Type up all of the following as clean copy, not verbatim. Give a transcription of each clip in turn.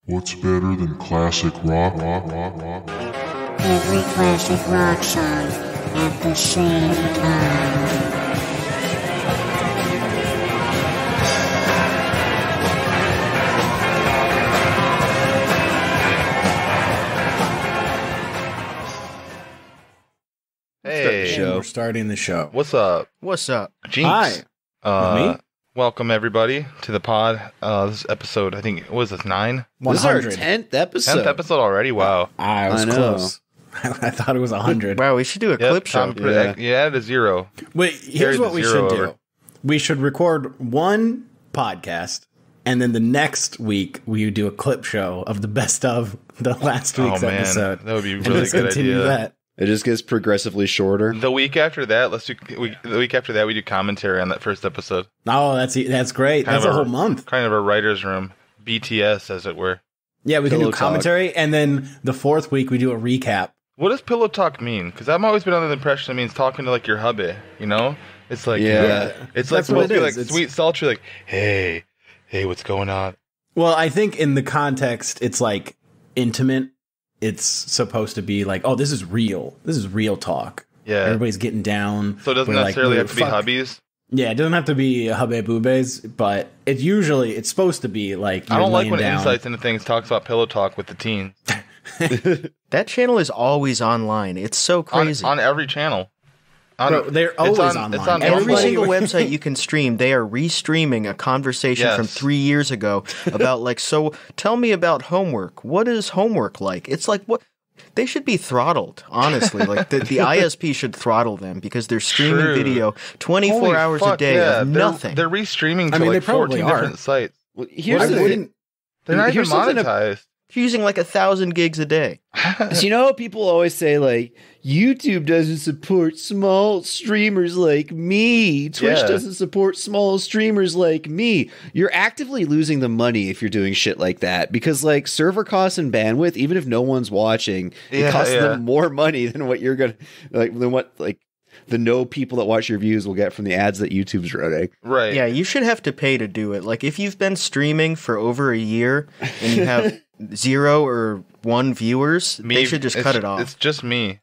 What's better than classic rock? Every classic rock song at the same time. Hey, We're starting the show. what's up? What's up? Jinx. Hi. Me? Welcome everybody to the pod. This episode, I think, what was this 9? This is our 10th episode. 10th episode already. Wow. I was I know. close. I thought it was 100. Wow, we should do a clip show. You added a 0. Wait, here's Carried what the we zero should over. do. We should record one podcast, and then the next week we do a clip show of the best of the last week's Oh man, episode. that would be a And really let's good continue idea. that. It just gets progressively shorter. The week after that, we do commentary on that first episode. Oh, that's great. Kind That's of a whole month. Kind of a writer's room, BTS as it were. Yeah, we can Pillow do commentary, and then the fourth week we do a recap. What does pillow talk mean? Because I've always been under the impression it means talking to like your hubby. You know, it's like Yeah. it's like That's what supposed to it be is. like It's- sweet sultry, like hey, what's going on? Well, I think in the context, it's like intimate. It's supposed to be like, oh, this is real. This is real talk. Yeah. Everybody's getting down. So it doesn't We're like, necessarily have to be fuck. hubbies. Yeah, it doesn't have to be hubby boobies, but it's supposed to be like I you're don't like laying when down. Insights into Things talks about pillow talk with the teens. That channel is always online. It's so crazy. On every channel. Bro, they're it's always It's online. on Every Everybody- single website you can stream, they are re-streaming a conversation from Yes. 3 years ago about like, so tell me about homework. What is homework like? It's like, what? They should be throttled, honestly. Like the ISP should throttle them because they're streaming True. video 24 Holy hours a fuck, day yeah. of nothing. They're re-streaming to I mean, like they probably 14 are. different sites. Well, I wouldn't- They're not even Here's something monetized. using like 1,000 gigs a day. So you know how people always say like YouTube doesn't support small streamers like me. Twitch Yeah. doesn't support small streamers like me. You're actively losing the money if you're doing shit like that because like server costs and bandwidth, even if no one's watching, Yeah, it costs yeah. them more money than what you're gonna the no people that watch your views will get from the ads that YouTube's running. Right. Yeah, you should have to pay to do it. Like, if you've been streaming for over a year and you have 0 or 1 viewers, they should just cut it off. It's just me.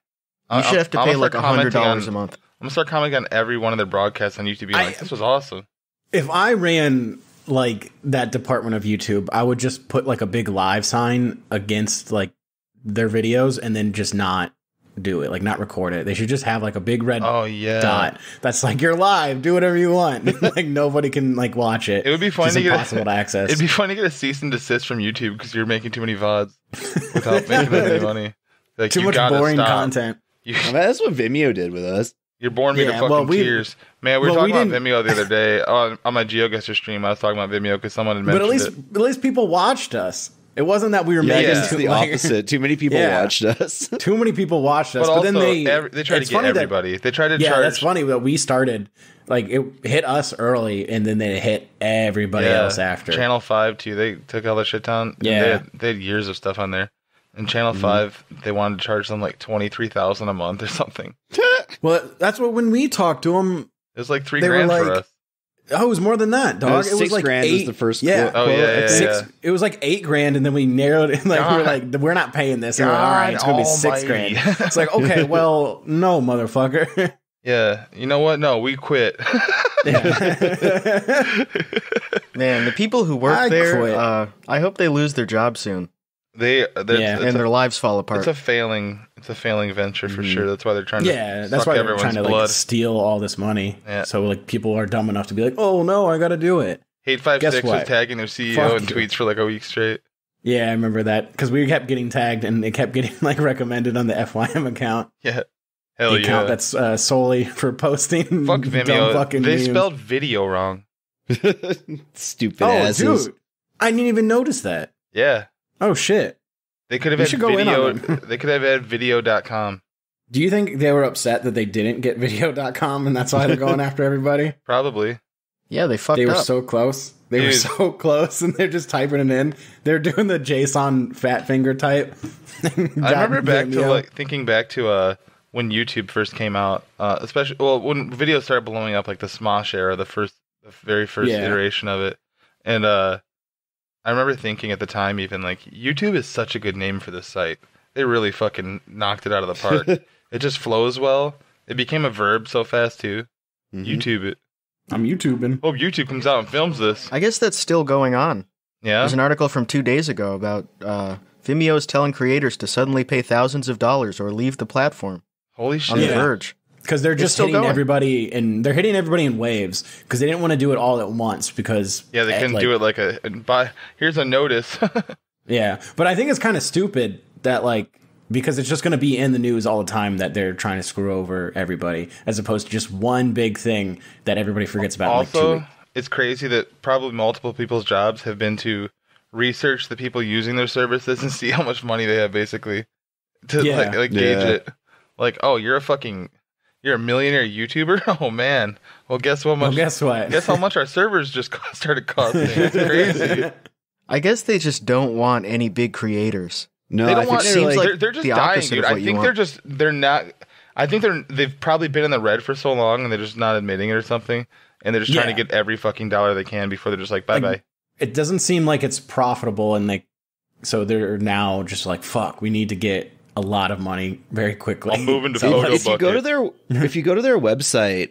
You should have to I'm pay gonna like start commenting $100 a on- month. I'm gonna start commenting on every one of their broadcasts on YouTube. Being like, this was awesome. If I ran like that department of YouTube, I would just put like a big live sign against like their videos and then just not do it, like not record it. They should just have like a big red Oh yeah. dot that's like you're live, do whatever you want. Like nobody can like watch it. It would be fun It's to get impossible to access. It'd be fun to get a cease and desist from YouTube because you're making too many VODs without making them any money. Like, Too you much gotta boring stop. content. You, I mean, that's what Vimeo did with us. you're boring me to Yeah, fucking well, tears. Man, we were well, we talking about didn't- Vimeo the other day on my GeoGuessr stream. I was talking about Vimeo because someone had But mentioned at least people watched us. It wasn't that we were Yeah, I making guess it's too, the like, opposite. Too many people Yeah. watched us. Too many people watched us, But but, also, then they try to it's get funny that- everybody. They try to yeah, charge. that's funny that we started like it hit us early, and then they hit everybody else after. Channel 5 too. They took all the shit down. And Yeah. they had years of stuff on there. And Channel 5, they wanted to charge them like $23,000 a month or something. Well, that's what when we talked to them. It was like $3 They were grand for like- us. Oh, it was more than that, dog. It was it was like $6,000 was eight. the first Yeah. quote. Oh, yeah, I yeah, think. yeah. It was like $8,000, and then we narrowed it. Like we were like, we're not paying this. And we're like, all right, it's gonna be God $6,000. It's like, okay, well, no, motherfucker. Yeah. You know what? No, we quit. Man, the people who work I there, quit. I hope they lose their job soon Yeah. and their lives fall apart. It's a failing venture for sure. That's why they're trying Yeah, to that's suck why they're everyone's trying to blood. like steal all this money. Yeah. So like people are dumb enough to be like, oh no, I got to do it. Hate Guess 56 was what? tagging their CEO Fuck in you. tweets for like a week straight. Yeah, I remember that because we kept getting tagged and it kept getting like recommended on the FYM account. Yeah. Hell The yeah. account that's solely for posting Fuck dumb Vimeo. fucking They memes. spelled video wrong. Stupid Oh, asses. dude, I didn't even notice that. Yeah. Oh shit. They could have You had should go in video. on them. They could have had video.com. Do you think they were upset that they didn't get video.com and that's why they're going after everybody? Probably. Yeah, they fucked They were up. so close. They were Dude. so close, and they're just typing it in. They're doing the JSON fat finger type. I remember thinking back to when YouTube first came out, especially when videos started blowing up, like the Smosh era, the very first Yeah. iteration of it, and I remember thinking at the time, even like YouTube is such a good name for this site. They really fucking knocked it out of the park. It just flows well. It became a verb so fast too. YouTube it. I'm YouTubing. Hope YouTube comes out and films this. I guess that's still going on. Yeah. There's an article from 2 days ago about Vimeo is telling creators to suddenly pay thousands of dollars or leave the platform. Holy shit. On The Verge. Because they're just still hitting going. everybody, and they're hitting everybody in waves because they didn't want to do it all at once. Because Yeah, they couldn't do it like here's a notice. Yeah, but I think it's kind of stupid that because it's just going to be in the news all the time that they're trying to screw over everybody, as opposed to just one big thing that everybody forgets about. Also, it's crazy that probably multiple people's jobs have been to research the people using their services and see how much money they have, basically, to gauge it. Like, oh, you're a millionaire YouTuber? Oh man. Well, guess what? Guess what? Guess how much our servers just started costing. It's crazy. I guess they just don't want any big creators. No, They don't want. seems like they're just the dying, opposite dude. of I what you think want. they're not. I think they've probably been in the red for so long, and they're just not admitting it or something. And they're just trying to get every fucking dollar they can before they're just like, bye bye. It doesn't seem like it's profitable, and so they're now just like, fuck, we need to get a lot of money very quickly. I'll move into So, photo if you go to bucket. if you go to their website,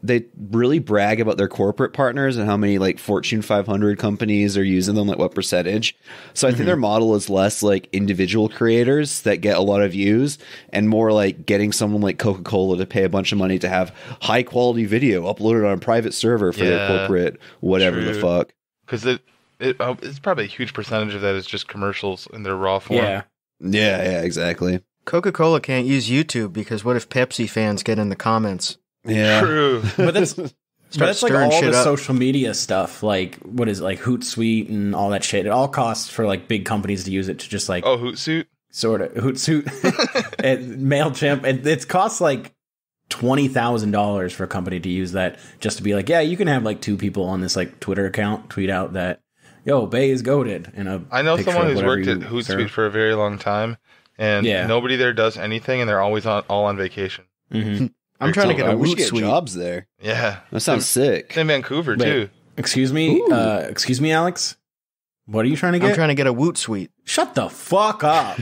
they really brag about their corporate partners and how many like Fortune 500 companies are using them, like what percentage. So I think their model is less like individual creators that get a lot of views and more like getting someone like Coca-Cola to pay a bunch of money to have high quality video uploaded on a private server for their corporate whatever the fuck. Because it's probably a huge percentage of that is just commercials in their raw form. Yeah, exactly. Coca-Cola can't use YouTube because what if Pepsi fans get in the comments? Yeah. True. But that's like stirring all shit the up. social media stuff, like what is it, like Hootsuite and all that shit. It all costs for like big companies to use it to just like Hootsuite? sort of Hootsuite, and MailChimp. It costs like $20,000 for a company to use that just to be like, yeah, you can have like 2 people on this like Twitter account tweet out that, yo, Bay is goated. I know someone who's worked at Hootsuite for a very long time, and nobody there does anything, and they're always all on vacation. Mm-hmm. I'm trying to get a we should get Hootsuite. jobs there. Yeah. That sounds sick. In Vancouver, too. Excuse me, Alex. What are you trying to get? I'm trying to get a Hootsuite. Shut the fuck up.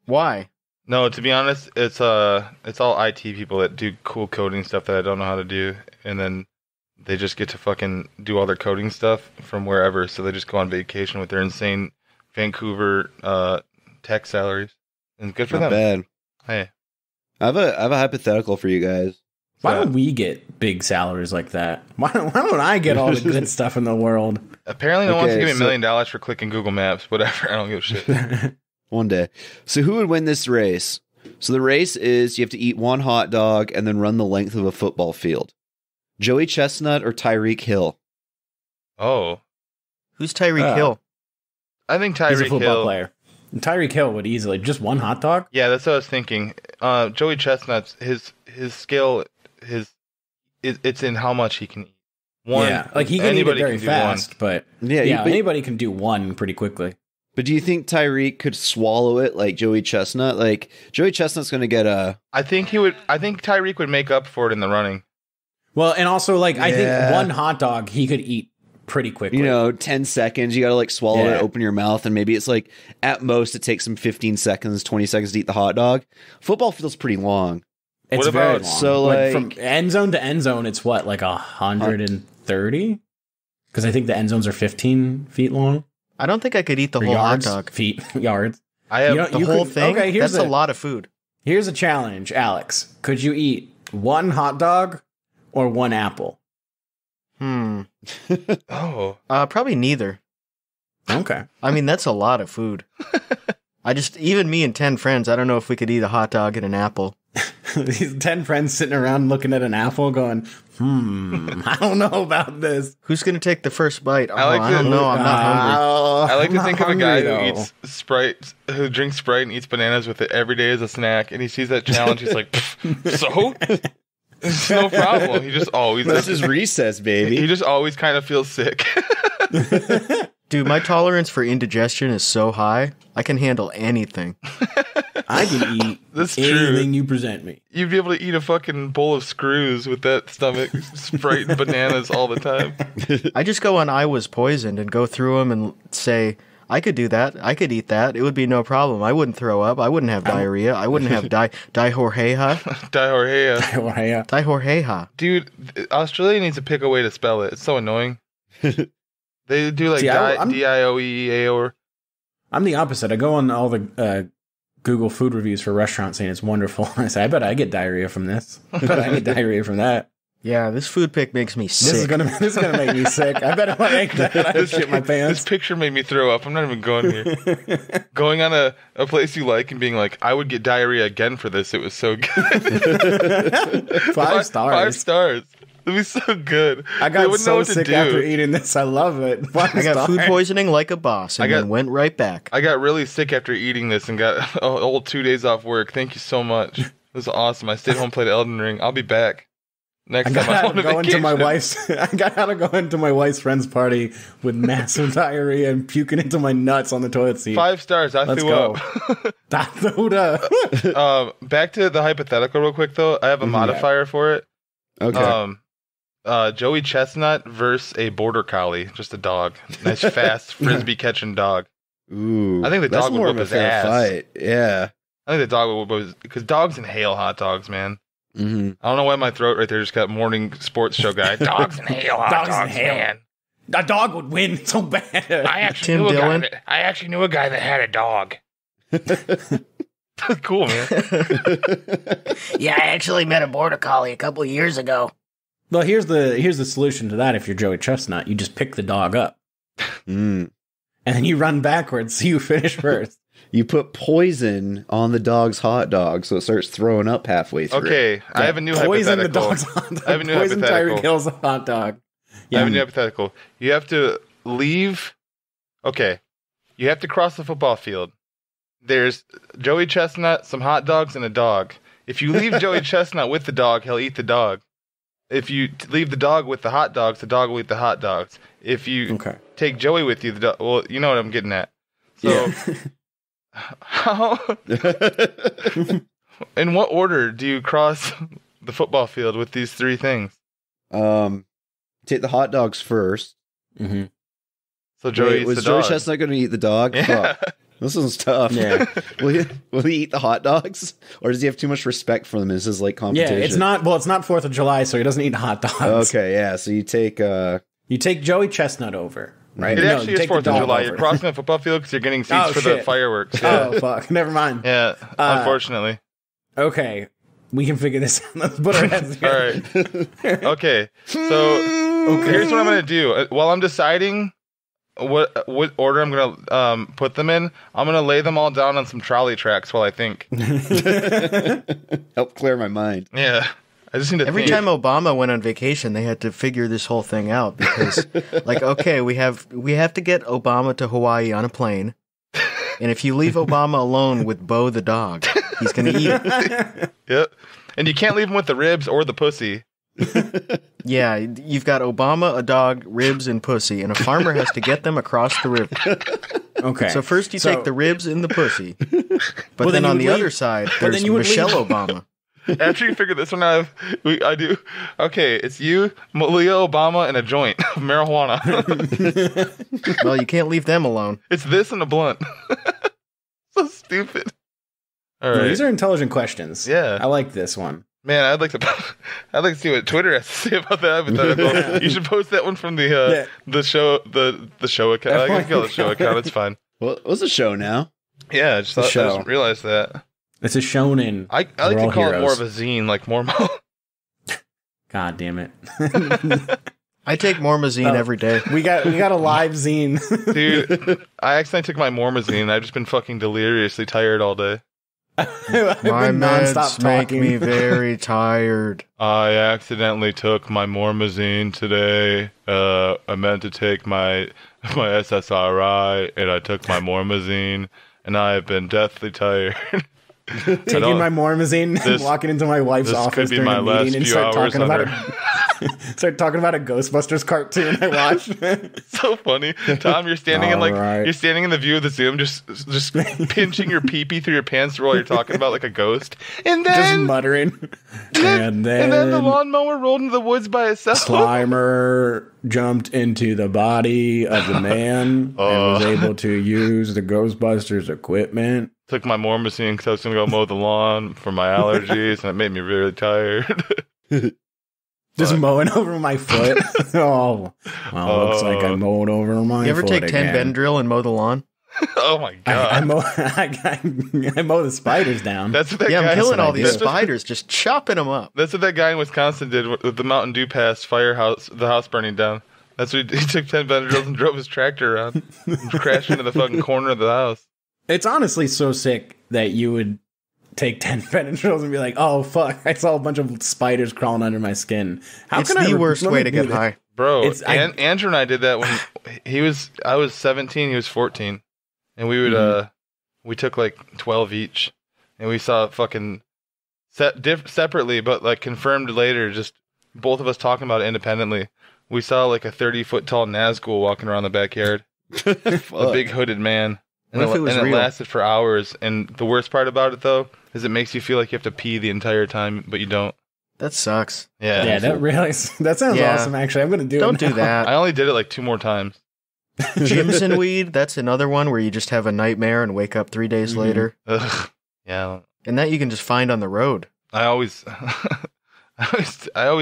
Why? No, to be honest, it's all IT people that do cool coding stuff that I don't know how to do, and then they just get to fucking do all their coding stuff from wherever, so they just go on vacation with their insane Vancouver tech salaries. And good for Not them. bad. Hey. I have a hypothetical for you guys. Why don't we get big salaries like that? Why don't I get all the good stuff in the world? Apparently no one wants to Okay, give me $1 million for clicking Google Maps. Whatever. I don't give a shit. One day. So who would win this race? So the race is you have to eat 1 hot dog and then run the length of a football field. Joey Chestnut or Tyreek Hill? Oh. Who's Tyreek Hill? I think He's a Tyreek football Hill. player. And Tyreek Hill would easily just 1 hot dog. Yeah, that's what I was thinking. Joey Chestnut's his skill it's in how much he can eat. Like he can eat it very fast, but anybody can do 1 pretty quickly. But do you think Tyreek could swallow it like Joey Chestnut? Like Joey Chestnut's going to get a. I think Tyreek would make up for it in the running. Well, and also I think 1 hot dog he could eat pretty quickly. 10 seconds. You got to like swallow it, open your mouth, and maybe it's like at most it takes him 15 seconds, 20 seconds to eat the hot dog. Football feels pretty long. It's What very about- long. so, like- from end zone to end zone, it's what, like 130? Because I think the end zones are 15 feet long. I don't think I could eat the Or whole yards, hot dog. feet, yards. I have The whole thing? Okay, That's a lot of food. Here's a challenge, Alex. Could you eat 1 hot dog or 1 apple? Probably neither. Okay. I mean, that's a lot of food. Even me and 10 friends, I don't know if we could eat a hot dog and an apple. These 10 friends sitting around looking at an apple going, I don't know about this. Who's going to take the first bite? I don't know. I'm not hungry. I like to think of a guy though. who eats Sprite, who drinks Sprite and eats bananas with it every day as a snack, and he sees that challenge. He's like, so? It's no problem. He just always. This is recess, baby. He just always kind of feels sick. Dude, my tolerance for indigestion is so high, I can handle anything. I can eat That's anything true. you present me. You'd be able to eat a fucking bowl of screws with that stomach, Sprite and bananas all the time. I just go on I was poisoned and go through them and say, I could do that. I could eat that. It would be no problem. I wouldn't throw up. I wouldn't have diarrhea. I wouldn't have dihorheha. Diarrhea. Dihorheha. Dude, Australia needs to pick a way to spell it. It's so annoying. They do like See, I'm- Dioeea. I'm the opposite. I go on all the Google food reviews for restaurants saying it's wonderful. I say, I bet I get diarrhea from this. I bet I get diarrhea from that. Yeah, this food pick makes me sick. This is gonna make me sick. I bet if I ate that, I'd shit my This pants. picture made me throw up. I'm not even going here. Going on a place you like and being like, I would get diarrhea again for this. It was so good. 5 stars. 5 stars. It'd be so good. I They got wouldn't know so what to sick do. after eating this. I love it. I got food poisoning like a boss and then went right back. I got really sick after eating this and got a whole 2 days off work. Thank you so much. It was awesome. I stayed home, played Elden Ring. I'll be back. Next I got time out I'm of on going to vacation. my wife's. I got out of going to my wife's friend's party with massive diarrhea and puking into my nuts on the toilet seat. 5 stars. I Let's threw go. up. Daruda. Back to the hypothetical real quick though. I have a modifier for it. Okay. Joey Chestnut versus a border collie, just a dog. Nice, fast frisbee catching dog. Ooh. I think the that's dog would more whoop of a his fair ass. fight. Yeah. I think the dog would whoop because dogs inhale hot dogs, man. Mm-hmm. I don't know why my throat right there just got morning sports show guy. Dogs inhale hot Dogs dogs, inhale. man. A dog would win so bad. Tim Dillon. I actually knew a guy that had a dog. Cool, man. Yeah, I actually met a border collie a couple of years ago. Well, here's the solution to that. If you're Joey Chestnut, you just pick the dog up Mm. and then you run backwards so you finish first. You put poison on the dog's hot dog so it starts throwing up halfway through. Okay, I have a new Poison the hypothetical. dog's hot dog. I have a new Poison hypothetical. Tyreek Hill's hot dog. I have a new hypothetical. You have to leave. Okay, you have to cross the football field. There's Joey Chestnut, some hot dogs, and a dog. If you leave Joey Chestnut with the dog, he'll eat the dog. If you leave the dog with the hot dogs, the dog will eat the hot dogs. If you take Joey with you, the dog, well, you know what I'm getting at. So, how? In what order do you cross the football field with these 3 things? Take the hot dogs first. Mm-hmm. So Joey eats was the Joey dog. Chestnut going to eat the dog? Yeah. Fuck. This one's tough. Yeah. Will he eat the hot dogs, or does he have too much respect for them? This is like Yeah, competition. it's not 4th of July, so he doesn't eat hot dogs. Okay, yeah. So you take You take Joey Chestnut over, right? It No, actually you is take the 4th of dog July. over. You're crossing the football field because you're getting seats Oh, for the shit. fireworks. Yeah. Oh, fuck. Never mind. Yeah, unfortunately. Okay. We can figure this out. Let's put our heads All together. right. Okay. So here's what I'm going to do. While I'm deciding what order I'm going to put them in, I'm going to lay them all down on some trolley tracks while I think. help clear my mind. Yeah. I just need to Every think. time Obama went on vacation, they had to figure this whole thing out because, like, okay, we have to get Obama to Hawaii on a plane, and if you leave Obama alone with Bo the dog, he's going to eat it. Yep. And you can't leave them with the ribs or the pussy. Yeah, you've got Obama, a dog, ribs, and pussy, and a farmer has to get them across the river. Okay. So first you take the ribs and the pussy, but Well, then then on you the would other leave- side, then there's you would Michelle leave- Obama. After you figure this one out, I do. Okay, it's you, Malia Obama, and a joint of marijuana. Well, you can't leave them alone. It's this and a blunt. So stupid. All No, right. these are intelligent questions. Yeah. I like this one. Man, I'd like to see what Twitter has to say about that hypothetical. You should post that one from the show the show account. I can call it show account. It's fine. Well, it was a show now. Yeah, I just thought, I show. just realized that. It's a shonen. I like We're to all call it more heroes. of a zine, like more. God damn it. I take Mormazine every day. we got a live zine. Dude, I accidentally took my Mormazine. I've just been fucking deliriously tired all day. I've My been meds nonstop make talking. me very tired. I accidentally took my Mormazine today. I meant to take my SSRI, and I took my Mormazine, and I have been deathly tired. Taking my Mormazine and This- walking into my wife's this office could be during my a last meeting and few start hours talking about on her, Start talking about a Ghostbusters cartoon I watched. So funny, Tom. You're standing in Alright. you're standing in the view of the Zoom, just pinching your pee-pee through your pants while you're talking about like a ghost, and Just then muttering. and then the lawnmower rolled into the woods by itself. Slimer jumped into the body of the man and was able to use the Ghostbusters equipment. Took my Mormicine because I was gonna go mow the lawn for my allergies, and it made me really tired. Just mowing over my foot. Oh, well, looks like I mowed over my foot. You ever take 10 again. Benadryl and mow the lawn? Oh my god! I mow the spiders down. That's what that Yeah, guy. I'm killing all what I these do. spiders, just chopping them up. That's what that guy in Wisconsin did with the Mountain Dew Pass firehouse, the house burning down. That's what he took 10 Benadryls and drove his tractor around and crashed into the fucking corner of the house. It's honestly so sick that you would take 10 Benadryls and be like, oh, fuck, I saw a bunch of spiders crawling under my skin. How It's can I the worst let way me to do get that? high. Bro, I- Andrew and I did that when I was 17, he was 14. And we would, we took like 12 each. And we saw fucking separately, but like confirmed later, just both of us talking about it independently. We saw like a 30-foot tall Nazgul walking around the backyard. A big hooded man. What if it was real? lasted for hours. And the worst part about it, though, is it makes you feel like you have to pee the entire time, but you don't. That sucks. Yeah. Yeah, that sounds Yeah. awesome, actually. I'm going to do it. Don't do now. that. I only did it like 2 more times. Jimson weed, that's another one where you just have a nightmare and wake up 3 days later. Ugh. Yeah. And that you can just find on the road. I always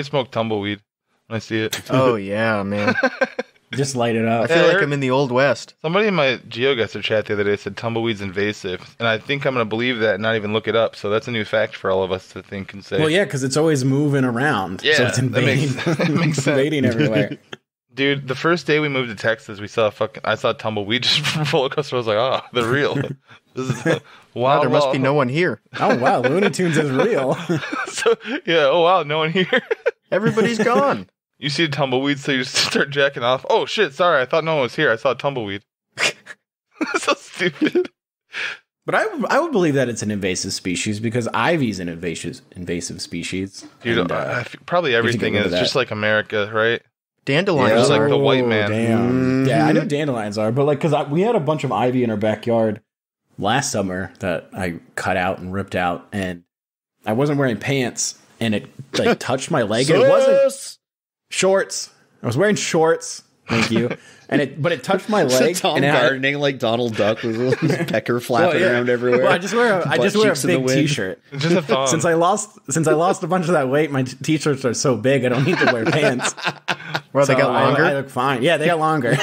smoke tumbleweed when I see it. Oh, yeah, man. Just light it I up. feel Yeah, like they're- I'm in the Old West. Somebody in my GeoGuessr chat the other day said tumbleweed's invasive, and I think I'm going to believe that and not even look it up. So that's a new fact for all of us to think and say. Well, yeah, because it's always moving around. Yeah, so it's that invading, makes- that makes sense. invading everywhere. Dude, the first day we moved to Texas, I saw tumbleweed just from roller coaster. I was like, oh, they're real. This is Wow, wow. there must be no one here. Oh, wow, Looney Tunes is real. So yeah, oh wow, no one here. Everybody's gone. You see a tumbleweed, so you just start jacking off. Oh shit, sorry, I thought no one was here. I saw a tumbleweed. So stupid. But I would believe that it's an invasive species because ivy's an invasive species. Dude, And, probably everything rid of is that. just like America, right? Dandelions Just like are. the white man. Damn. Yeah, I know dandelions are, but like, because we had a bunch of ivy in our backyard last summer that I cut out and ripped out, and I wasn't wearing pants, and it like touched my leg, and it wasn't shorts. I was wearing shorts. Thank you. And it touched my leg. Tom and it had- gardening like Donald Duck with his pecker flapping around everywhere. Well, I just wear a Butt cheeks in the big wind. t-shirt. Just a thong. Since I lost a bunch of that weight, my t-shirts are so big I don't need to wear pants. Well, they So got longer. I look fine. Yeah, they got longer.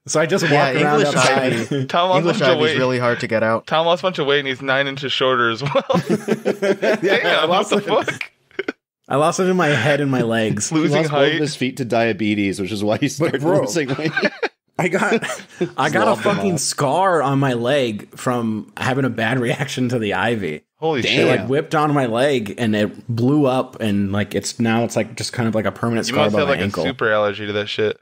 So I just walk Yeah, around English outside. ivy. Tom lost a English bunch of ivy is weight. really hard to get out. Tom lost a bunch of weight and he's 9 inches shorter as well. I Damn, what lost the it. fuck? I lost it in my head and my legs. He Losing lost both of height. his feet to diabetes, which is why he started bro. losing weight. I got a lobbed them fucking off. scar on my leg from having a bad reaction to the ivy. Holy Damn. shit. It like whipped on my leg and it blew up and like it's like just kind of like a permanent You scar must above have my like ankle. a super allergy to that shit.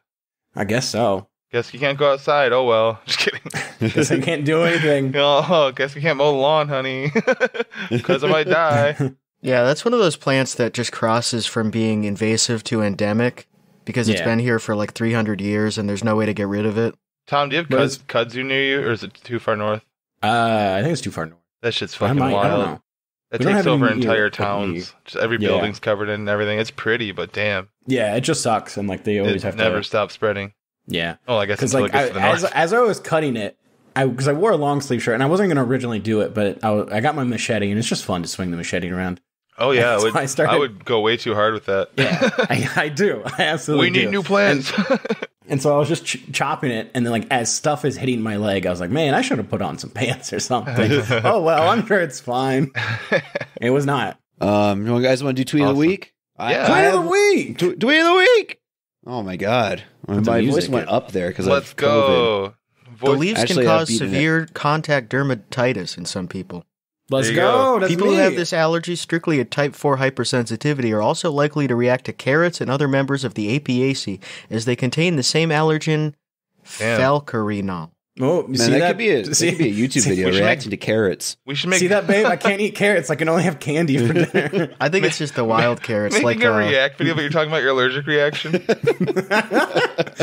I guess so. Guess you can't go outside. Oh well. Just kidding. Because I can't do anything. Oh, guess you can't mow the lawn, honey. Because I might die. Yeah, that's one of those plants that just crosses from being invasive to endemic because it's Yeah. been here for like 300 years and there's no way to get rid of it. Tom, do you have But it's- kudzu near you, or is it too far north? I think it's too far north. That shit's I fucking don't wild. know. It We don't takes have over any, entire like, towns. Just every Yeah. building's covered in and everything. It's pretty, but damn, Yeah, it just sucks and like they always it have never to. stops spreading. Yeah. Oh, I guess Because until like it gets to the north. as I was cutting it, because I wore a long sleeve shirt and I wasn't going to originally do it, but I got my machete and it's just fun to swing the machete around. Oh yeah, So I started- I would go way too hard with that. Yeah, I do. I absolutely we need do. new plans. And so I was just chopping it, and then like as stuff is hitting my leg, I was like, man, I should have put on some pants or something. Oh well, I'm sure it's fine. It was not. You guys want to do tweet of the Awesome. week? Yeah. Tweet of the week. Tweet of the week. Oh my god, my the voice music went hit. up there because Let's of COVID. go. The leaves Actually, can I've cause beaten it. severe contact dermatitis in some people. Let's There you go. go. That's People me. who have this allergy, strictly a type 4 hypersensitivity, are also likely to react to carrots and other members of the apiaceae as they contain the same allergen Damn. falcarinol. Oh, you Man, see that that? could be a YouTube video should reacting to carrots. We should make See that, babe? I can't eat carrots. I can only have candy for dinner. I think it's just the wild carrots. making Like a react video, but you're talking about your allergic reaction.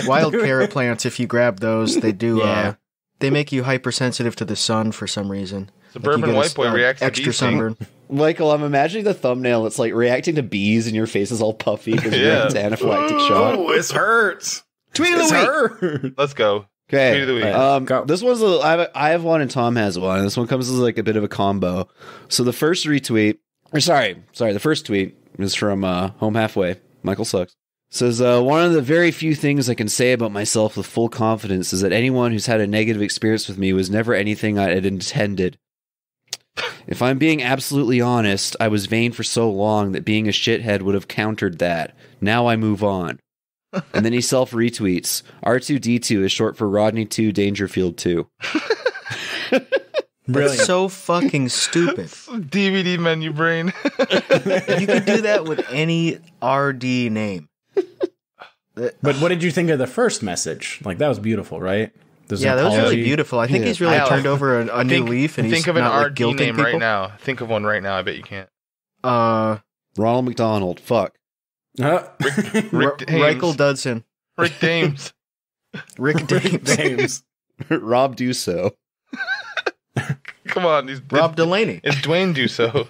wild carrot plants, if you grab those, they do. Yeah. They make you hypersensitive to the sun for some reason. Suburban Like you get white boy reacts to extra bee sting. sunburn. Michael, I'm imagining the thumbnail. It's like reacting to bees, and your face is all puffy because you're Yeah. into anaphylactic shock. Oh, this hurts. Tweet of This the week. hurts. Let's go. Okay. Tweet of the week. Go. This one's I have one and Tom has one. And this one comes as like a bit of a combo. So the first retweet, the first tweet is from Home Halfway. Michael sucks. Says, one of the very few things I can say about myself with full confidence is that anyone who's had a negative experience with me was never anything I had intended. If I'm being absolutely honest, I was vain for so long that being a shithead would have countered that. Now I move on. And then he self-retweets. R2-D2 is short for Rodney 2 Dangerfield 2. Brilliant. That's so fucking stupid. DVD menu brain. You could do that with any RD name. But what did you think of the first message? Like, that was beautiful, right? There's Yeah, an that was really apology. beautiful. I think Yeah. he's really I- turned over a new leaf, and he's think of an not like RD guilting name people. right now. Think of one right now. I bet you can't. Ronald McDonald. Fuck. Rick Reichel Dames. Dudson, Rick Dames. Rick Dames, James. Rob Duso. Come on, Rob Delaney. It's Dwayne Duso.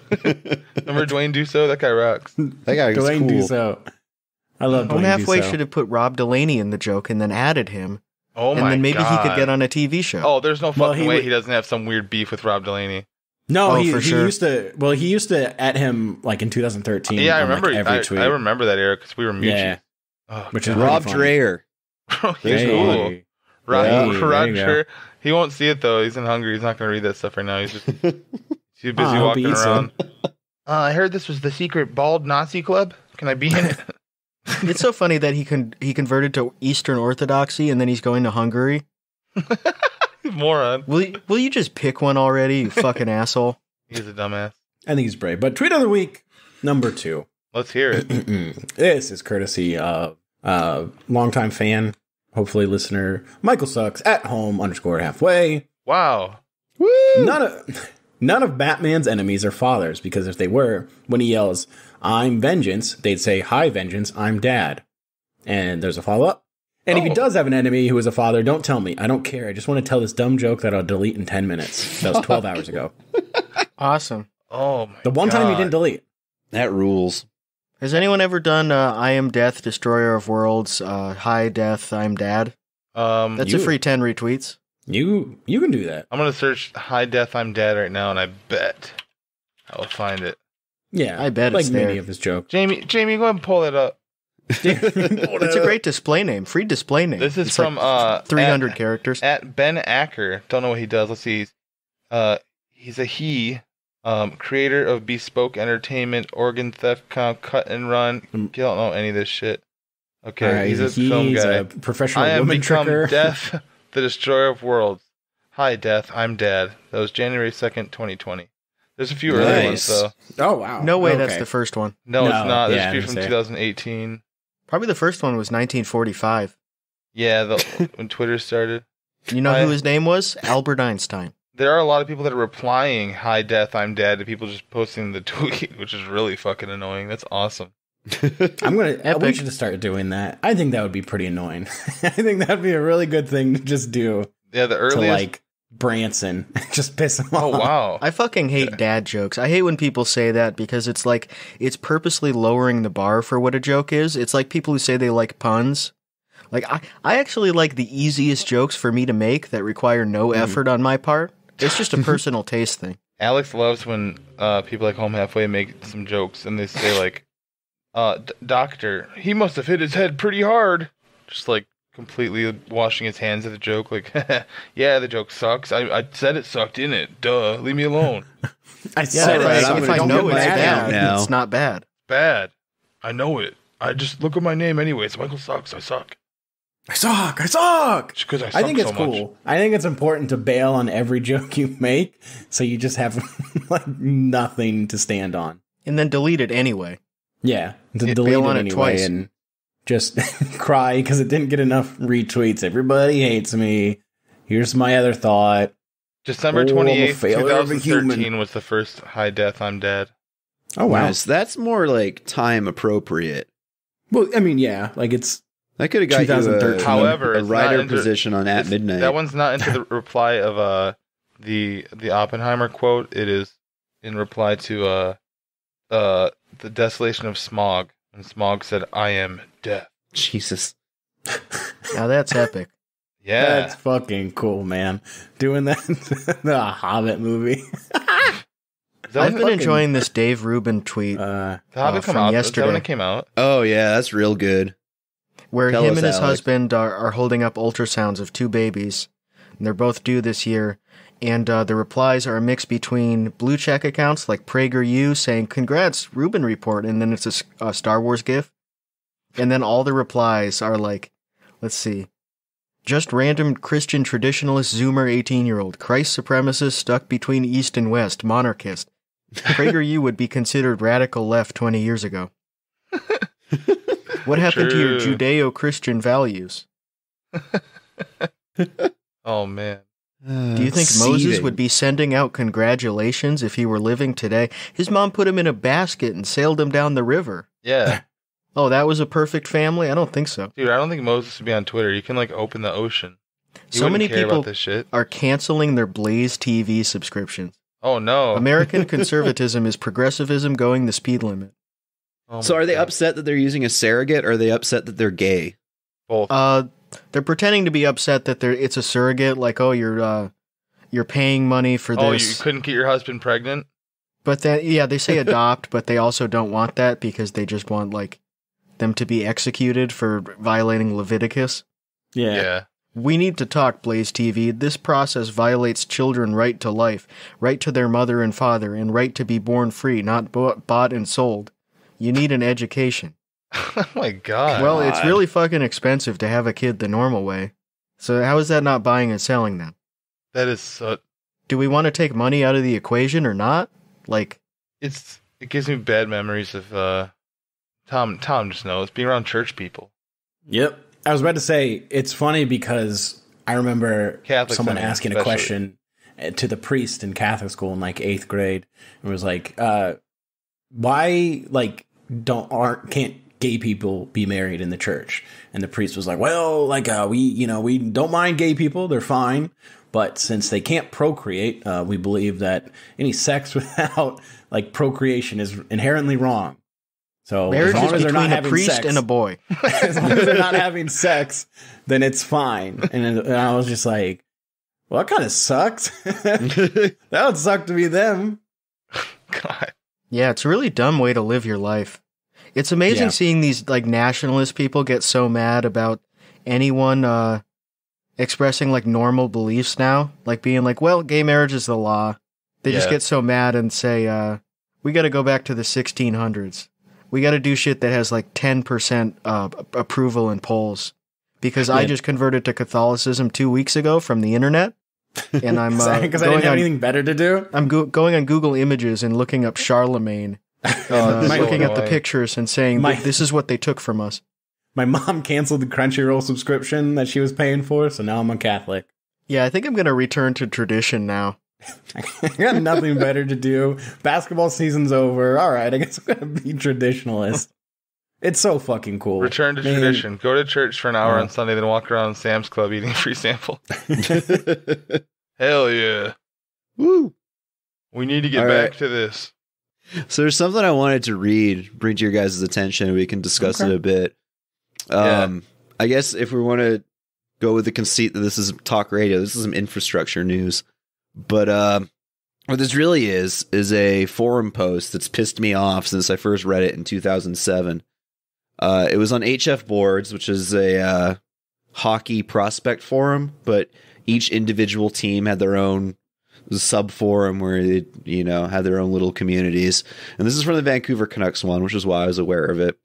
Remember Dwayne Duso? That guy rocks. That guy is Dwayne cool. Duso. I love Home Dwayne Halfway Duso. should have put Rob Delaney in the joke and then added him, Oh and my then maybe God. he could get on a TV show. Oh, there's no Well, fucking he way would- he doesn't have some weird beef with Rob Delaney. No, Oh, he for sure. used to. Well, he used to at him like in 2013. Yeah, I on, remember. Like, every tweet. I remember that era because we were mutuals. Yeah, Oh, which is God. Rob funny. Dreher. He's Hey, cool. Rob, hey, Rob there you go. Dreher. He won't see it though. He's in Hungary. He's not going to read that stuff right now. He's just too busy I hope he walking eats around. I heard this was the secret bald Nazi club. Can I be in it? It's so funny that he converted to Eastern Orthodoxy and then he's going to Hungary. Moron. Will you just pick one already, you fucking asshole? He's a dumbass. I think he's brave. But tweet of the week number 2. Let's hear it. This is courtesy of longtime fan, hopefully listener, Michael Sucks at home _halfway. Wow. None of Batman's enemies are fathers, because if they were, when he yells, "I'm vengeance," they'd say, "Hi, vengeance, I'm dad." And there's a follow-up. And if he does have an enemy who is a father, don't tell me. I don't care. I just want to tell this dumb joke that I'll delete in 10 minutes. That was 12 hours ago. Awesome. Oh my The one time you didn't delete. That rules. Has anyone ever done I Am Death, Destroyer of Worlds, Hi Death, I'm Dad? That's a free 10 retweets. You can do that. I'm gonna search "High Death I'm Dead" right now, and I bet I will find it. Yeah. I bet like it's many there. of his jokes. Jamie, go ahead and pull it up. It's a great display name, free display name. This is It's from like 300 characters. at Ben Acker. Don't know what he does. Let's see. He's a creator of bespoke entertainment, organ theft, cut and run. You don't know any of this shit. Okay, All right, he's a film guy. a professional I am woman become tricker. Death, the destroyer of worlds. Hi, Death. I'm Dad. That was January 2nd, 2020. There's a few early ones Nice. though. Oh, wow. No way Okay. that's the first one. No, No, it's not. There's yeah, a few I from was gonna say. 2018. Probably the first one was 1945. Yeah, when Twitter started. You know who his name was? Albert Einstein. There are a lot of people that are replying "Hi, Death, I'm Dad" to people just posting the tweet, which is really fucking annoying. That's awesome. I'm gonna. We Epic. should start doing that. I think that would be pretty annoying. I think that'd be a really good thing to just do Yeah, the to earliest. like Branson, just piss him Oh off. wow. I fucking hate dad jokes. I hate when people say that because it's like it's purposely lowering the bar for what a joke is. It's like people who say they like puns. Like I actually like the easiest jokes for me to make that require no effort on my part. It's just a personal taste thing. Alex loves when people like Home Halfway make some jokes and they say like, "Doctor, he must have hit his head pretty hard." Just like completely washing his hands of the joke. Like, yeah, the joke sucks. I said it sucked, didn't it? Duh, leave me alone. I Yeah, said right, it. I'm if gonna I don't know get it's mad bad, now. it's not bad. Bad. I know it. I just look at my name anyways. Michael sucks. I suck. I suck. Just because I suck I think it's so cool. much. I think it's important to bail on every joke you make, so you just have like nothing to stand on. And then delete it anyway. Yeah, to Yeah, delete bail it on it anyway twice. and just cry because it didn't get enough retweets. Everybody hates me. Here's my other thought. December I'm a 28th, failure of a human. 2013 was the first high death I'm dead. Oh, wow. Nice. That's more like time appropriate. Well, I mean, yeah, like it's I could have got you 2013. However, a it's writer not into- position on At Midnight. That one's not into the reply of the Oppenheimer quote. It is in reply to the desolation of Smog. And Smog said, "I am death." Jesus. Now that's epic. Yeah. That's fucking cool, man. Doing that the Hobbit movie. I've been enjoying this Dave Rubin tweet The Hobbit from come out. Is that yesterday. when it came out? Oh yeah, that's real good. where Tell him us, and his Alex. husband are holding up ultrasounds of 2 babies. And they're both due this year. And the replies are a mix between blue check accounts like PragerU saying, "Congrats, Rubin report," and then it's a Star Wars gif. And then all the replies are like, let's see, just random Christian traditionalist Zoomer 18-year-old, Christ supremacist stuck between East and West, monarchist. PragerU would be considered radical left 20 years ago. What happened to your True. Judeo-Christian values? Oh man. Do you think Moses would be sending out congratulations if he were living today? His mom put him in a basket and sailed him down the river. Yeah. Oh, that was a perfect family? I don't think so. Dude, I don't think Moses would be on Twitter. You can like open the ocean. He So wouldn't many care people about this shit. are canceling their Blaze TV subscriptions. Oh no. American conservatism is progressivism going the speed limit. Oh, So my are they God. upset that they're using a surrogate, or are they upset that they're gay? Both. They're pretending to be upset that it's a surrogate, like, oh, you're paying money for Oh, you this. couldn't get your husband pregnant? But then, yeah, they say adopt, but they also don't want that because they just want, like, them to be executed for violating Leviticus. Yeah. We need to talk, Blaze TV. This process violates children' right to life, right to their mother and father, and right to be born free, not bought and sold. You need an education. Oh my God. Well, it's really fucking expensive to have a kid the normal way. So how is that not buying and selling then? That is so. Do we want to take money out of the equation or not? Like, It gives me bad memories of Tom just knows being around church people. Yep. I was about to say, it's funny because I remember Catholics, someone I mean, asking a especially. question to the priest in Catholic school in like 8th grade. It was like, why like can't gay people be married in the church? And the priest was like, well, like we don't mind gay people, they're fine, but since they can't procreate, we believe that any sex without like procreation is inherently wrong. So marriage as long is as they're not between a having priest sex, and a boy. as long as they're not having sex, then it's fine. And I was just like, well, that kind of sucks. That would suck to be them. God. Yeah, it's a really dumb way to live your life. It's amazing Yeah. seeing these like nationalist people get so mad about anyone expressing like normal beliefs now, like being like, well, gay marriage is the law. They just Yeah. get so mad and say, we got to go back to the 1600s. We got to do shit that has like 10% approval in polls. Because I Yeah. just converted to Catholicism 2 weeks ago from the internet, and I'm Because I didn't going have on anything better to do. I'm going on Google Images and looking up Charlemagne, and that's so looking at the annoying. pictures and saying, this is what they took from us. My mom canceled the Crunchyroll subscription that she was paying for, so now I'm a Catholic. Yeah, I think I'm going to return to tradition now. I got nothing better to do. Basketball season's over. All right, I guess I'm gonna be traditionalist. It's so fucking cool. Return to Man. tradition. Go to church for an hour Yeah. on Sunday, then walk around Sam's Club eating a free sample. Hell yeah. Woo! We need to get All back right. to this. So there's something I wanted to bring to your guys' attention. We can discuss it a bit. I guess if we want to go with the conceit that this is talk radio, this is some infrastructure news. But what this really is a forum post that's pissed me off since I first read it in 2007. It was on HF Boards, which is a hockey prospect forum, but each individual team had their own sub forum where they, had their own little communities. And this is from the Vancouver Canucks one, which is why I was aware of it.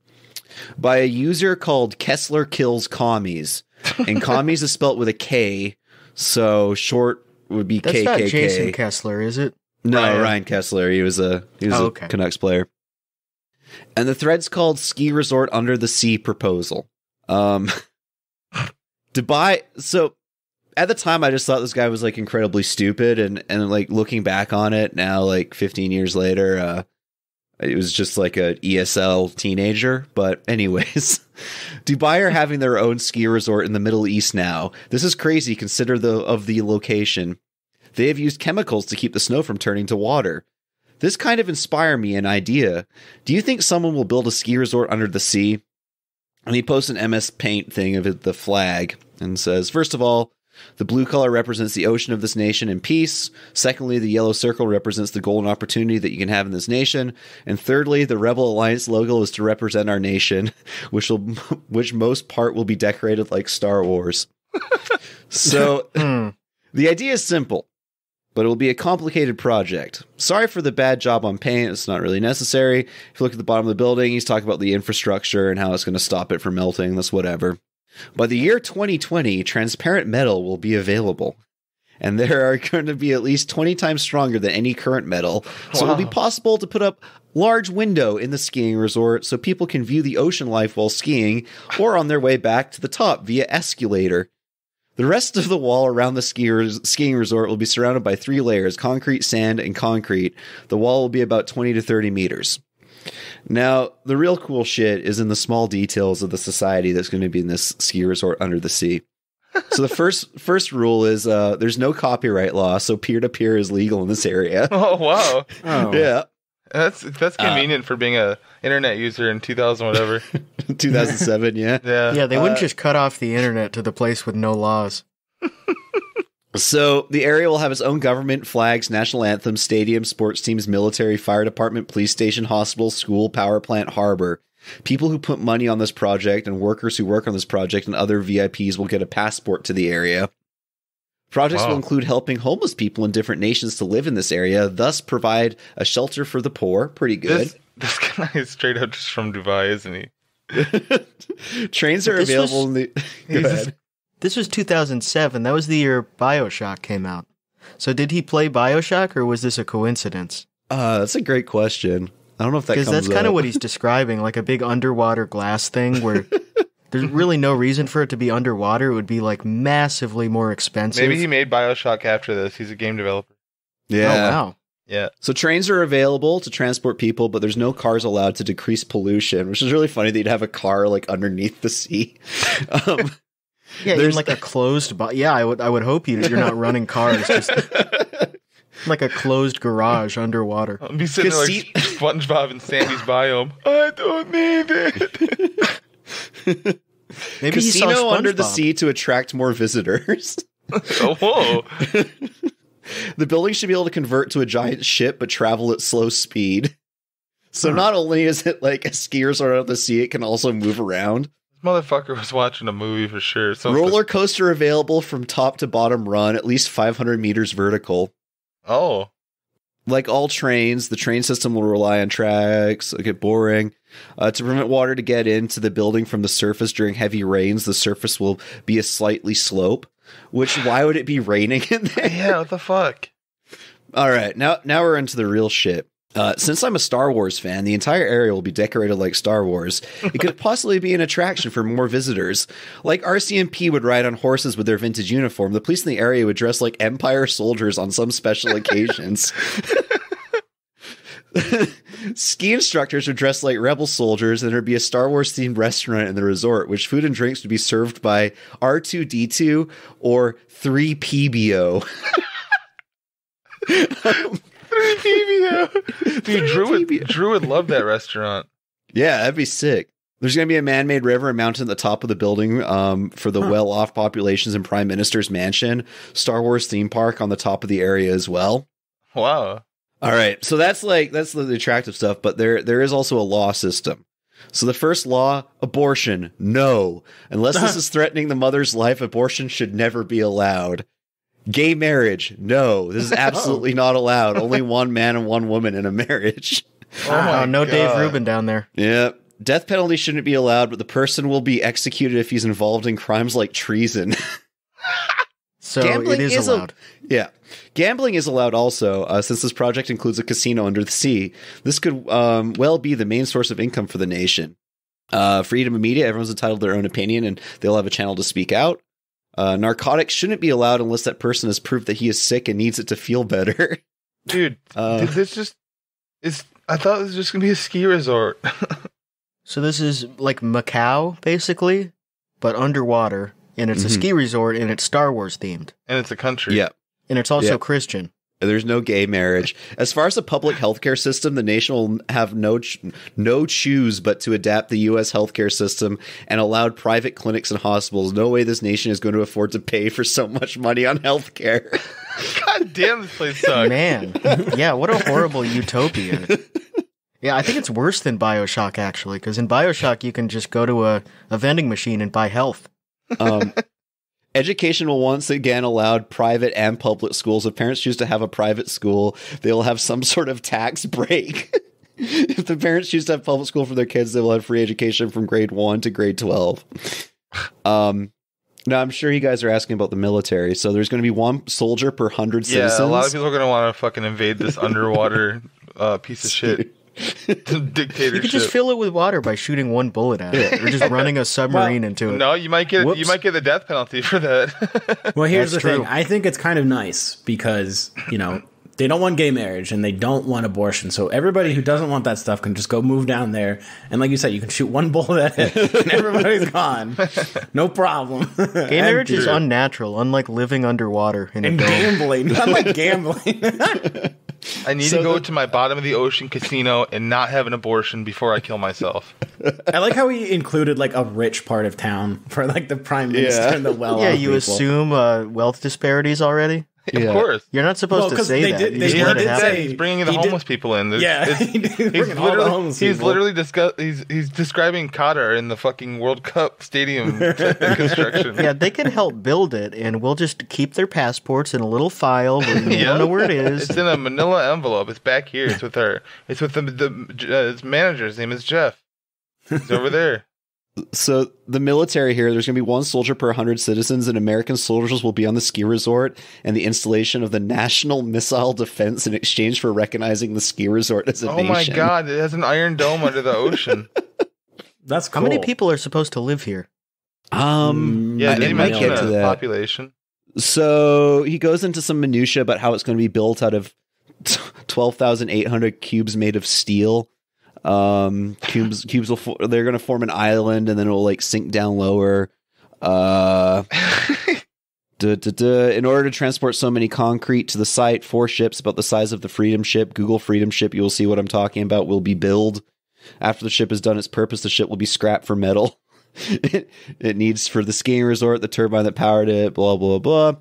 By a user called Kessler Kills Commies. And commies is spelt with a K, so short would be That's KKK. not Jason Kessler, is it? No, Ryan. Ryan Kessler. He was a okay. Canucks player. And the thread's called Ski Resort Under the Sea Proposal. To buy, so at the time, I just thought this guy was like incredibly stupid, and like looking back on it now, like 15 years later, it was just like a ESL teenager. But anyways, Dubai are having their own ski resort in the Middle East now. This is crazy. Consider the location. They have used chemicals to keep the snow from turning to water. This kind of inspired me an idea. Do you think someone will build a ski resort under the sea? And he posts an MS Paint thing of it, the flag, and says, first of all, the blue color represents the ocean of this nation and peace. Secondly, the yellow circle represents the golden opportunity that you can have in this nation. And thirdly, the Rebel Alliance logo is to represent our nation, which most part will be decorated like Star Wars. So the idea is simple, but it will be a complicated project. Sorry for the bad job on paint. It's not really necessary. If you look at the bottom of the building, he's talking about the infrastructure and how it's going to stop it from melting. That's whatever. By the year 2020, transparent metal will be available. And there are going to be at least 20 times stronger than any current metal. So it'll be possible to put up large window in the skiing resort so people can view the ocean life while skiing or on their way back to the top via escalator. The rest of the wall around the skiing resort will be surrounded by 3 layers, concrete, sand, and concrete. The wall will be about 20 to 30 meters. Now, the real cool shit is in the small details of the society that's going to be in this ski resort under the sea. So the first rule is there's no copyright law, so peer-to-peer is legal in this area. Oh, wow. Oh. Yeah. That's convenient for being a internet user in 2000 whatever. 2007, yeah. Yeah, they wouldn't just cut off the internet to the place with no laws. So the area will have its own government, flags, national anthem, stadium, sports teams, military, fire department, police station, hospital, school, power plant, harbor. People who put money on this project and workers who work on this project and other VIPs will get a passport to the area. Projects will include helping homeless people in different nations to live in this area, thus provide a shelter for the poor. Pretty good. This guy is straight up just from Dubai, isn't he? Trains are available in the... Go ahead. This was 2007. That was the year BioShock came out. So did he play BioShock, or was this a coincidence? That's a great question. I don't know if that comes up. Because that's kind of what he's describing, like a big underwater glass thing where there's really no reason for it to be underwater. It would be like massively more expensive. Maybe he made BioShock after this. He's a game developer. Yeah. Oh, wow. Yeah. So trains are available to transport people, but there's no cars allowed to decrease pollution, which is really funny that you'd have a car like underneath the sea. Yeah, even like a closed... Yeah, I would hope you're not running cars. Just like a closed garage underwater. I'll be sitting there like SpongeBob in Sandy's biome. I don't need it. Maybe Casino under the sea to attract more visitors. Oh, whoa. The building should be able to convert to a giant ship, but travel at slow speed. So not only is it like a ski resort out of the sea, it can also move around. Motherfucker was watching a movie for sure. Roller coaster available from top to bottom run, at least 500 meters vertical. Oh. Like all trains, the train system will rely on tracks. Okay, boring. To prevent water to get into the building from the surface during heavy rains, the surface will be a slightly slope. Which, why would it be raining in there? Yeah, what the fuck? All right, now we're into the real shit. Since I'm a Star Wars fan, the entire area will be decorated like Star Wars. It could possibly be an attraction for more visitors. Like RCMP would ride on horses with their vintage uniform, the police in the area would dress like Empire soldiers on some special occasions. Ski instructors would dress like rebel soldiers, and there'd be a Star Wars themed restaurant in the resort, which food and drinks would be served by R2D2 or 3PBO. 3PBO. Dude, Drew would love that restaurant. Yeah, that'd be sick. There's going to be a man-made river and mountain at the top of the building for the well-off populations and Prime Minister's mansion. Star Wars theme park on the top of the area as well. Wow. All right, so that's the attractive stuff, but there is also a law system. So the first law, abortion, no. Unless this is threatening the mother's life, abortion should never be allowed. Gay marriage, no. This is absolutely not allowed. Only one man and one woman in a marriage. Oh, no God. Dave Rubin down there. Yeah. Death penalty shouldn't be allowed, but the person will be executed if he's involved in crimes like treason. So gambling it is allowed. Yeah. Gambling is allowed also, since this project includes a casino under the sea. This could well be the main source of income for the nation. Freedom of media, everyone's entitled to their own opinion, and they'll have a channel to speak out. Narcotics shouldn't be allowed unless that person has proof that he is sick and needs it to feel better. Dude, did this just I thought this was just gonna be a ski resort. So this is like Macau, basically, but underwater, and it's a ski resort, and it's Star Wars themed, And it's a country. Yeah. and it's also Yep. Christian. There's no gay marriage. As far as the public healthcare system, the nation will have no choose but to adapt the U.S. healthcare system and allowed private clinics and hospitals. No way this nation is going to afford to pay for so much money on healthcare. God damn, this place sucks. Man, yeah, what a horrible utopia. Yeah, I think it's worse than BioShock, actually, because in BioShock, you can just go to a vending machine and buy health. Education will once again allow private and public schools. If parents choose to have a private school, they will have some sort of tax break. If the parents choose to have public school for their kids, they will have free education from grade 1 to grade 12. Now, I'm sure you guys are asking about the military. So there's going to be 1 soldier per 100 citizens. Yeah, a lot of people are going to want to fucking invade this underwater piece of shit. Dictatorship. You could just fill it with water by shooting 1 bullet at it, or just running a submarine into it. No, you might get Whoops. you might get the death penalty for that. Well, here's That's the thing. true. I think it's kind of nice because, you know, they don't want gay marriage and they don't want abortion. So everybody who doesn't want that stuff can just go move down there. And like you said, you can shoot 1 bullet at it and everybody's gone. No problem. Gay marriage is unnatural, unlike living underwater in a and dome. gambling. Not like gambling. I need to go to my bottom of the ocean casino and not have an abortion before I kill myself. I like how he included like a rich part of town for like the prime minister and the well-off Yeah, you people. assume wealth disparities already? Of course. You're not supposed Well, to 'cause say they that. did- You they just did let it say- happen. He's bringing the He did- homeless people in. Yeah, he's bringing all the homeless he's people. literally he's describing Qatar in the fucking World Cup stadium construction. Yeah, they can help build it, and we'll just keep their passports in a little file where you don't know where it is. It's in a manila envelope. It's back here. It's with her. It's with his manager. His name is Jeff. He's over there. So the military here, there's going to be 1 soldier per 100 citizens, and American soldiers will be on the ski resort and the installation of the National Missile Defense in exchange for recognizing the ski resort as a Oh nation. my god! It has an iron dome under the ocean. That's cool. How many people are supposed to live here? Yeah, I they might might get to that. population. So he goes into some minutia about how it's going to be built out of 12,800 cubes made of steel. Cubes will they're going to form an island and then it will like sink down lower. In order to transport so many concrete to the site, 4 ships about the size of the Freedom Ship, Google Freedom Ship, you will see what I'm talking about, will be built. After the ship has done its purpose, the ship will be scrapped for metal. It needs for the skiing resort, the turbine that powered it, blah, blah, blah.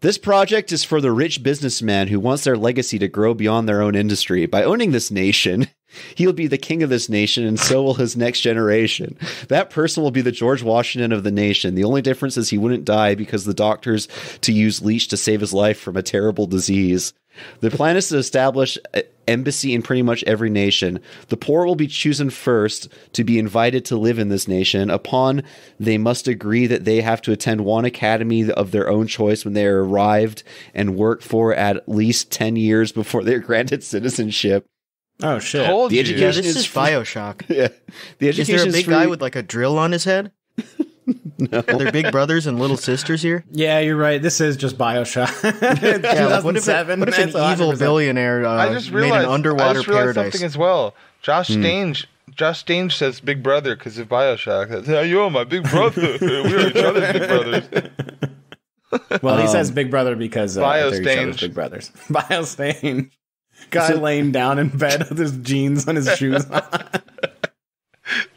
This project is for the rich businessman who wants their legacy to grow beyond their own industry. By owning this nation, he'll be the king of this nation, and so will his next generation. That person will be the George Washington of the nation. The only difference is he wouldn't die because the doctors to use leech to save his life from a terrible disease. The plan is to establish an embassy in pretty much every nation. The poor will be chosen first to be invited to live in this nation. Upon they must agree that they have to attend 1 academy of their own choice when they are arrived and work for at least 10 years before they're granted citizenship. Oh shit! Told The you. education Yeah, this is free. Bioshock. Yeah. The Is education there a big free. guy with like a drill on his head? No. Are there big brothers and little sisters here? Yeah, you're right. This is just Bioshock. Yeah, like, what if 2007. an That's evil 100%. billionaire I just made realized an underwater paradise? something as well. Josh Stange says Big Brother because of Bioshock. That's how you are, my big brother. We are each other's big brothers. Well, he says Big Brother because they're each other's Bio-Stange. big brothers. Biostain. Guy laying down in bed with his jeans and his shoes on.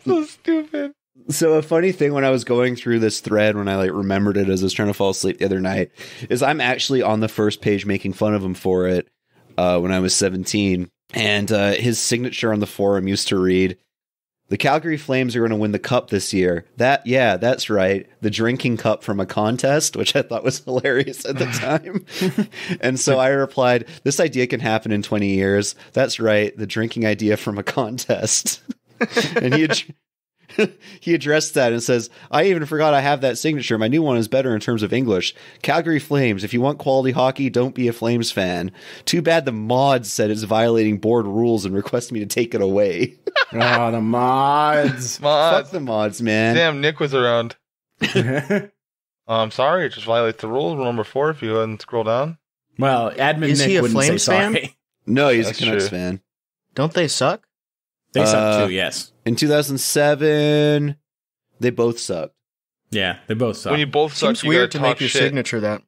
So stupid. So a funny thing when I was going through this thread, when I like remembered it as I was trying to fall asleep the other night, is I'm actually on the first page making fun of him for it when I was 17. And his signature on the forum used to read, "The Calgary Flames are going to win the cup this year." That's right. The drinking cup from a contest, which I thought was hilarious at the time. And so I replied, "This idea can happen in 20 years. That's right. The drinking idea from a contest." And he addressed that and says, "I even forgot I have that signature. My new one is better in terms of English. Calgary Flames. If you want quality hockey, don't be a Flames fan. Too bad the mods said it's violating board rules and requested me to take it away." Oh, the mods. Fuck the mods, man. Damn, Nick was around. I'm sorry, it just violates the rules. Rule number 4, if you go ahead and scroll down. Well, admin Is Nick he a wouldn't say Flames fan? sorry. No, he's That's a Canucks true. fan. Don't they suck? They suck too, yes. In 2007, they both sucked. Yeah, they both suck. When you both suck, Seems you weird gotta to make talk your shit. signature that.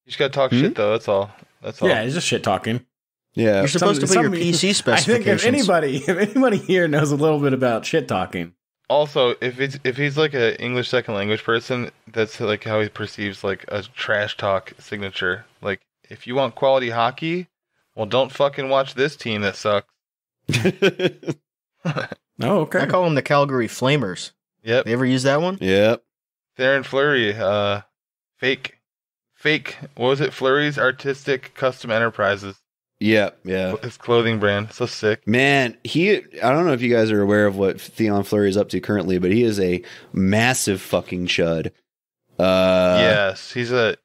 You just gotta talk shit, though. That's all. That's all. Yeah, it's just shit talking. Yeah. You're supposed to put your Some- PC I specifications. think if anybody here knows a little bit about shit talking. Also, if he's like an English second language person, that's like how he perceives like a trash talk signature. Like, if you want quality hockey, well, don't fucking watch this team that sucks. Oh, okay. I call them the Calgary Flamers. Yep. They ever use that one? Yep. Theron Fleury, fake. What was it? Fleury's Artistic Custom Enterprises. Yep. Yeah. His clothing brand. So sick. Man, I don't know if you guys are aware of what Theon Fleury is up to currently, but he is a massive fucking chud. Yes, he's a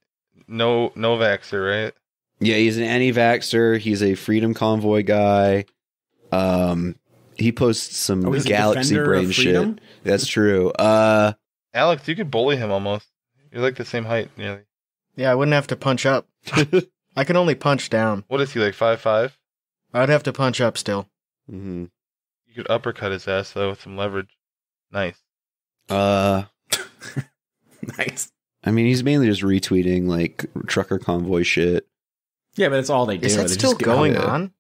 no vaxxer, right? Yeah, he's an anti-vaxxer. He's a Freedom Convoy guy. He posts some he's a galaxy defender brain of shit. freedom? That's true. Alex, you could bully him almost. You're like the same height, nearly. Yeah, I wouldn't have to punch up. I can only punch down. What is he, like 5'5"? I'd have to punch up still. mhm. You could uppercut his ass, though, with some leverage. Nice. Nice. I mean, he's mainly just retweeting like trucker convoy shit. Yeah, but it's all they do. Is that They still just get- going yeah. on?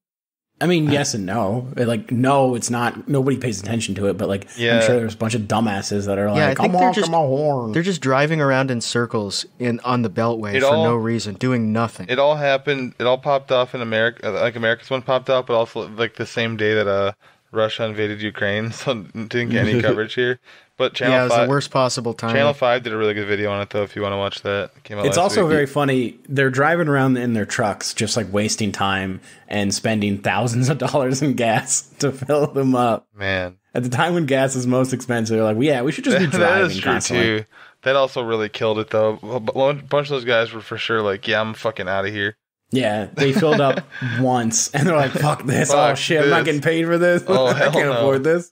I mean, yes and no. Like, no, it's not. Nobody pays attention to it, but like, Yeah. I'm sure there's a bunch of dumbasses that are Yeah, I like, think "Come they're on, just- come on, horn." They're just driving around in circles on the Beltway It for all- no reason, doing nothing. It all happened. It all popped off in America. Like America's one popped off, but also like the same day that Russia invaded Ukraine, so it didn't get any coverage here. But Yeah, it Channel was the 5, worst possible time. Channel 5 did a really good video on it, though. If you want to watch that, it came out. It's last also week. very funny. They're driving around in their trucks, just like wasting time and spending thousands of dollars in gas to fill them up. Man. At the time when gas is most expensive, they're like, well, yeah, we should just be That driving is true constantly. too. That also really killed it, though. A bunch of those guys were for sure like, "Yeah, I'm fucking out of here." Yeah, they filled up once, and they're like, "Fuck this! Oh Fuck shit, I'm not this. getting paid for this. Oh, I hell can't no. afford this."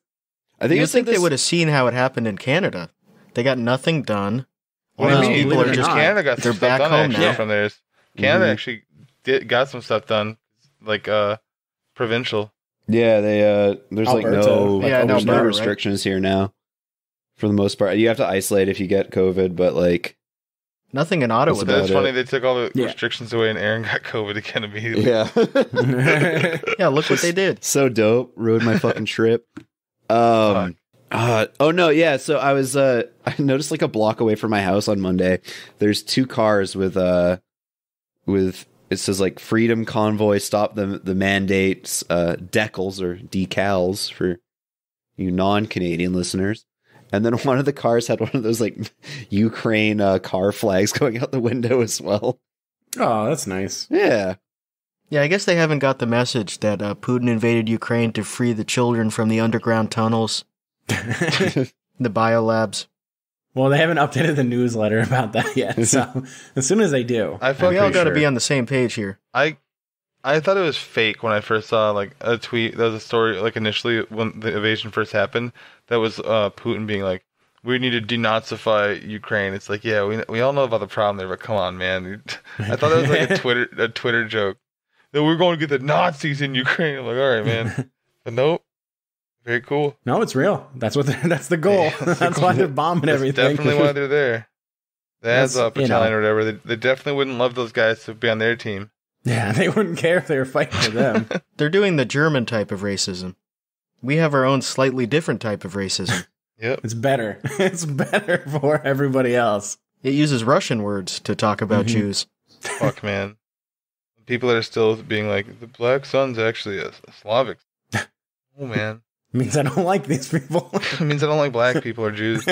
I think You'd it's like think they this. would have seen how it happened in Canada. They got nothing done. What do Well, you mean? people are believe it or just not, Canada got they're some back stuff done home actually now. from theirs. Canada Mhm. actually got some stuff done, like provincial. Yeah, there's like Alberta. no, Yeah, there's no Alberta, right? restrictions here now. For the most part, you have to isolate if you get COVID, but like, Nothing in Ottawa. That's But about it's funny it. they took all the Yeah. restrictions away, and Aaron got COVID again immediately. yeah, Yeah, look what they did. so dope. Ruined my fucking trip. Oh no, yeah. So I was I noticed like a block away from my house on Monday. There's two cars with it says like Freedom Convoy, stop the mandates, decals or decals for you non-Canadian listeners. And then one of the cars had one of those like Ukraine car flags going out the window as well. Oh, that's nice. Yeah. Yeah, I guess they haven't got the message that Putin invaded Ukraine to free the children from the underground tunnels, the biolabs. Well, they haven't updated the newsletter about that yet. So as soon as they do, I felt We all pretty got to sure. be on the same page here. I thought it was fake when I first saw like a tweet. There was a story like initially when the invasion first happened that was Putin being like, "We need to denazify Ukraine." It's like, yeah, we all know about the problem there, but come on, man. I thought that was like a Twitter joke. That we're going to get the Nazis in Ukraine. I'm like, all right, man. But nope. Very cool. no, it's real. That's what. That's the goal. That's why they're bombing That's everything. definitely why they're there. The That's, Azov you know. battalion or whatever. They definitely wouldn't love those guys to be on their team. Yeah, they wouldn't care if they were fighting for them. They're doing the German type of racism. We have our own slightly different type of racism. Yep. It's better. It's better for everybody else. It uses Russian words to talk about Mhm. Jews. Fuck, man. People that are still being like, the Black Sun's actually a Slavic. Oh, man. It means I don't like these people. It means I don't like black people or Jews.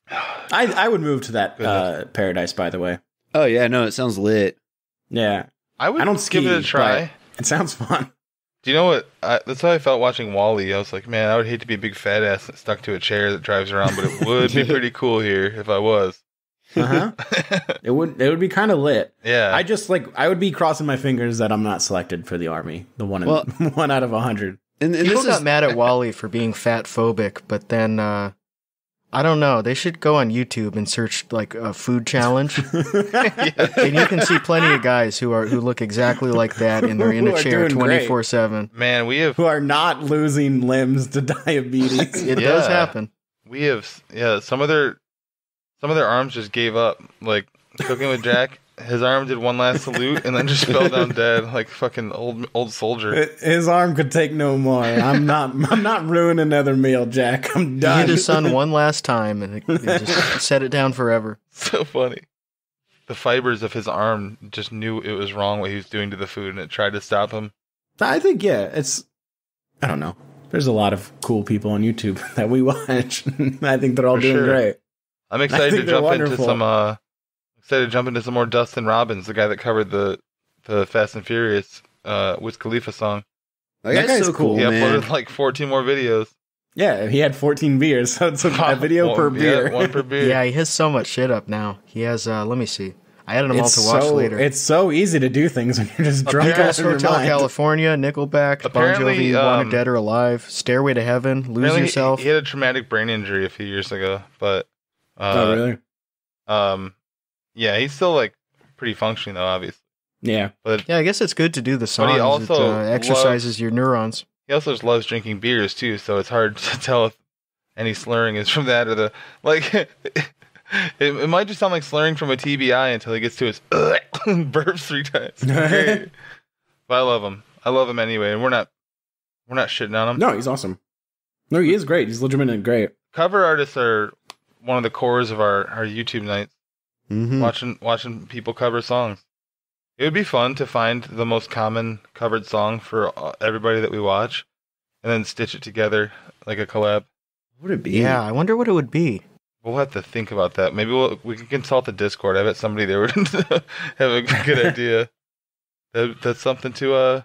I would move to that Goodness. paradise. By the way, Oh yeah, no, it sounds lit. yeah, I would I don't give it a ski, try. but it sounds fun. Do you know what? That's how I felt watching Wall-E. I was like, man, I would hate to be a big fat ass that stuck to a chair that drives around, but it would be pretty cool here if I was. Uh-huh. It would be kind of lit. Yeah. I would be crossing my fingers that I'm not selected for the army. The one Well- one out of 100. And People this got is mad at Wally for being fat phobic, but then I don't know. They should go on YouTube and search like a food challenge, and you can see plenty of guys who look exactly like that, and they're in a chair 24/7. Man, who are not losing limbs to diabetes. It does happen. We have some of their arms just gave up. Like Cooking with Jack, his arm did one last salute and then just fell down dead like fucking old soldier. His arm could take no more. I'm not ruining another meal, Jack. I'm done. He hit his son one last time and it just set it down forever. So funny. The fibers of his arm just knew it was wrong what he was doing to the food and it tried to stop him. I think I don't know. There's a lot of cool people on YouTube that we watch. I think they're all doing great. I'm excited to jump into some more Dustin Robbins, the guy that covered the Fast and Furious Wiz Khalifa song. That guy's so cool. He uploaded like 14 more videos. Yeah, he had 14 beers, so it's a video per beer. Yeah, one per beer. Yeah, he has so much shit up now. He has, let me see. I added them all to watch later. It's so easy to do things when you're just drunk out of your Hotel mind. California, Nickelback, Bon Jovi, Wanted Dead or Alive, Stairway to Heaven, Lose Yourself. He had a traumatic brain injury a few years ago, but... oh, really? Yeah, he's still like pretty functioning though, obviously. Yeah. But I guess it's good to do the songs. But he also it exercises your neurons. He also just loves drinking beers too, so it's hard to tell if any slurring is from that or the like. It might just sound like slurring from a TBI until he gets to his burps 3 times. Great. But I love him. I love him anyway, and we're not shitting on him. No, he's awesome. No, he is great. He's legitimately great. Cover artists are one of the cores of our YouTube nights. Mm-hmm. Watching people cover songs. It would be fun to find the most common covered song for everybody that we watch, and then stitch it together like a collab. What would it be? Yeah, I wonder what it would be. We'll have to think about that. Maybe we can consult the Discord. I bet somebody there would have a good idea. That's something to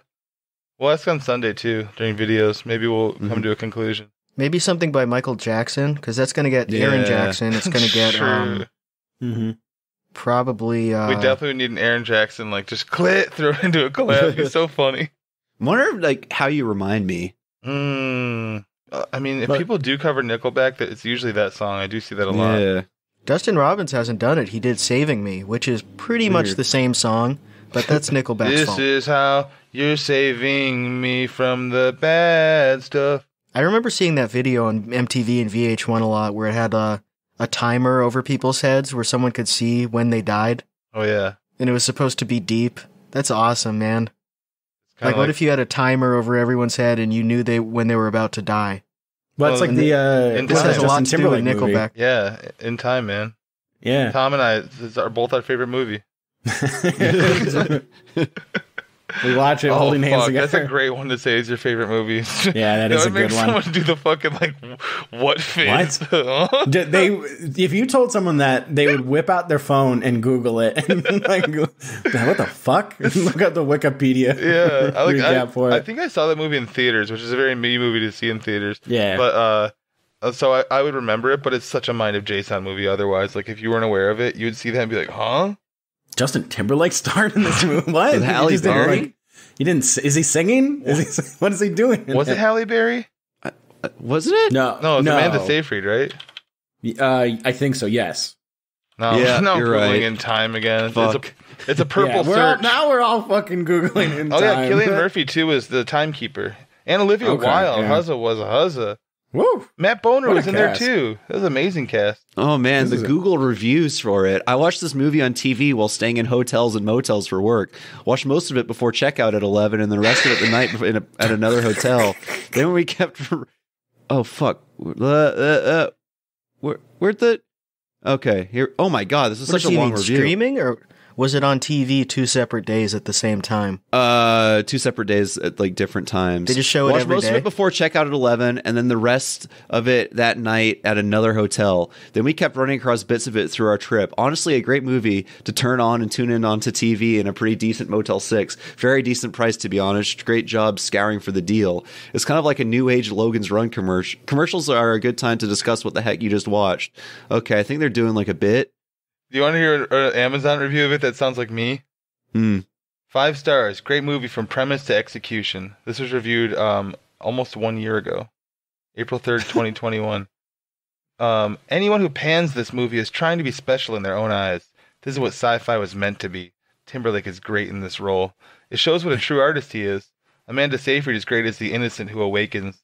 we'll ask on Sunday too during videos. Maybe we'll come to a conclusion. Maybe something by Michael Jackson, because that's going to get Aaron Jackson. It's going to get probably. We definitely need an Aaron Jackson just throw it into a collab. It's so funny. I wonder how you remind me. I mean, if people do cover Nickelback, it's usually that song. I do see that a lot. Yeah. Dustin Robbins hasn't done it. He did Saving Me, which is pretty much the same song, but that's Nickelback's fault. This is how you're saving me from the bad stuff. I remember seeing that video on MTV and VH1 a lot where it had a timer over people's heads where someone could see when they died. Oh, yeah. And it was supposed to be deep. That's awesome, man. What if you had a timer over everyone's head and you knew when they were about to die? Well, it's like this has a lot to do with Nickelback. Yeah, In Time, man. Yeah. Tom and I, this is both our favorite movie. We watch it holding hands together. That's a great one to say is your favorite movie. Yeah, that is a good one. Someone do the fucking what face? What? If you told someone that, they would whip out their phone and Google it and what the fuck? Look at the Wikipedia. Yeah, recap for it. I think I saw that movie in theaters, which is a very me movie to see in theaters. Yeah, but so I would remember it, but it's such a Mind of Jason movie. Otherwise, if you weren't aware of it, you would see that and be like, huh? Justin Timberlake starred in this movie. What? With Halle Berry? He didn't. Is he singing? What is he doing? Was it Halle Berry? Wasn't it? No, it was Amanda Seyfried, right? I think so. Yes. No, yeah, no, you're Googling right. In Time again. Fuck. It's a purple search. Now we're all fucking Googling In Time. Oh yeah, Cillian Murphy too was the timekeeper, and Olivia Wilde. Yeah. Huzza was a huzza. Woo! Matt Boner was in cast. there too. That was an amazing cast. Oh man, the Google reviews for it. I watched this movie on TV while staying in hotels and motels for work. Watched most of it before checkout at 11, and the rest of it the night at another hotel. Then we kept. Oh fuck! Where'd the? Okay, here. Oh my god, this is such a long review. Streaming or was it on TV 2 separate days at the same time? 2 separate days at different times. They just show it Watched every most day? of it before checkout at 11, and then the rest of it that night at another hotel. Then we kept running across bits of it through our trip. Honestly, a great movie to turn on and tune in onto TV in a pretty decent Motel 6. Very decent price, to be honest. Great job scouring for the deal. It's kind of like a new age Logan's Run commercial. Commercials are a good time to discuss what the heck you just watched. Okay, I think they're doing a bit. Do you want to hear an Amazon review of it that sounds like me? 5 stars. Great movie from premise to execution. This was reviewed almost 1 year ago. April 3rd, 2021. Anyone who pans this movie is trying to be special in their own eyes. This is what sci-fi was meant to be. Timberlake is great in this role. It shows what a true artist he is. Amanda Seyfried is great as the innocent who awakens.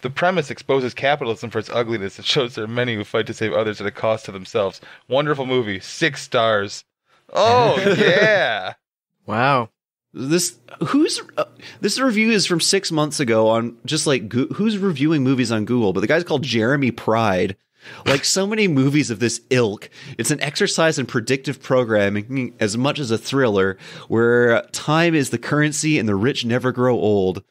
The premise exposes capitalism for its ugliness and shows there are many who fight to save others at a cost to themselves. Wonderful movie. 6 stars. Oh, yeah. Wow. This review is from 6 months ago on just like who's reviewing movies on Google, but the guy's called Jeremy Pride. Like so many movies of this ilk, it's an exercise in predictive programming as much as a thriller where time is the currency and the rich never grow old.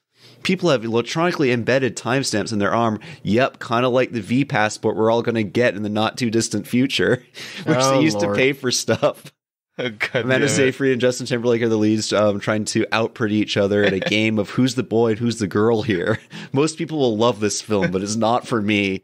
People have electronically embedded timestamps in their arm. Yep, kind of like the V passport we're all going to get in the not too distant future, which they used to pay for stuff. Amanda Seyfried and Justin Timberlake are the leads, trying to outpret each other at a game of who's the boy and who's the girl here. Most people will love this film, but it's not for me.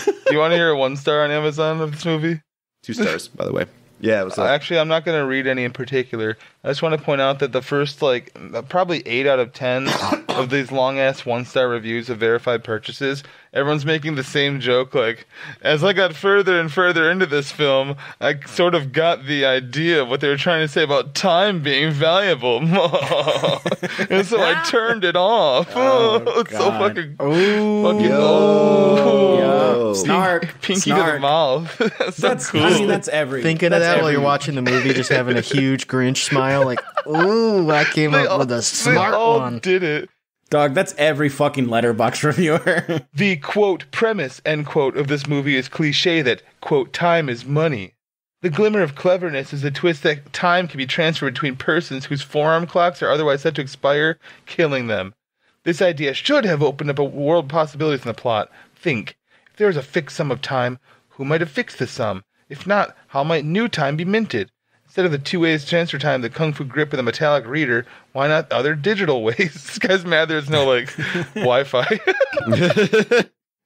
Do you want to hear a 1 star on Amazon of this movie? 2 stars, by the way. Yeah, what's up? Actually, I'm not going to read any in particular. I just want to point out that the first, probably 8 out of 10 of these long-ass 1-star reviews of verified purchases, everyone's making the same joke, like, as I got further and further into this film, I sort of got the idea of what they were trying to say about time being valuable. And so I turned it off. It's so fucking... Snark. Pinky to the mouth. That's cool. I mean, that's every... Thinking of that while you're watching the movie, just having a huge Grinch smile, like, ooh, I came up with a smart one. Did it. Dog, that's every fucking Letterboxd reviewer. The, quote, premise, end quote, of this movie is cliche that, quote, time is money. The glimmer of cleverness is the twist that time can be transferred between persons whose forearm clocks are otherwise set to expire, killing them. This idea should have opened up a world of possibilities in the plot. Think, if there was a fixed sum of time, who might have fixed the sum? If not, how might new time be minted? Instead of the 2 ways transfer time, the Kung Fu grip and the metallic reader, why not other digital ways? This guy's mad there's no, Wi-Fi.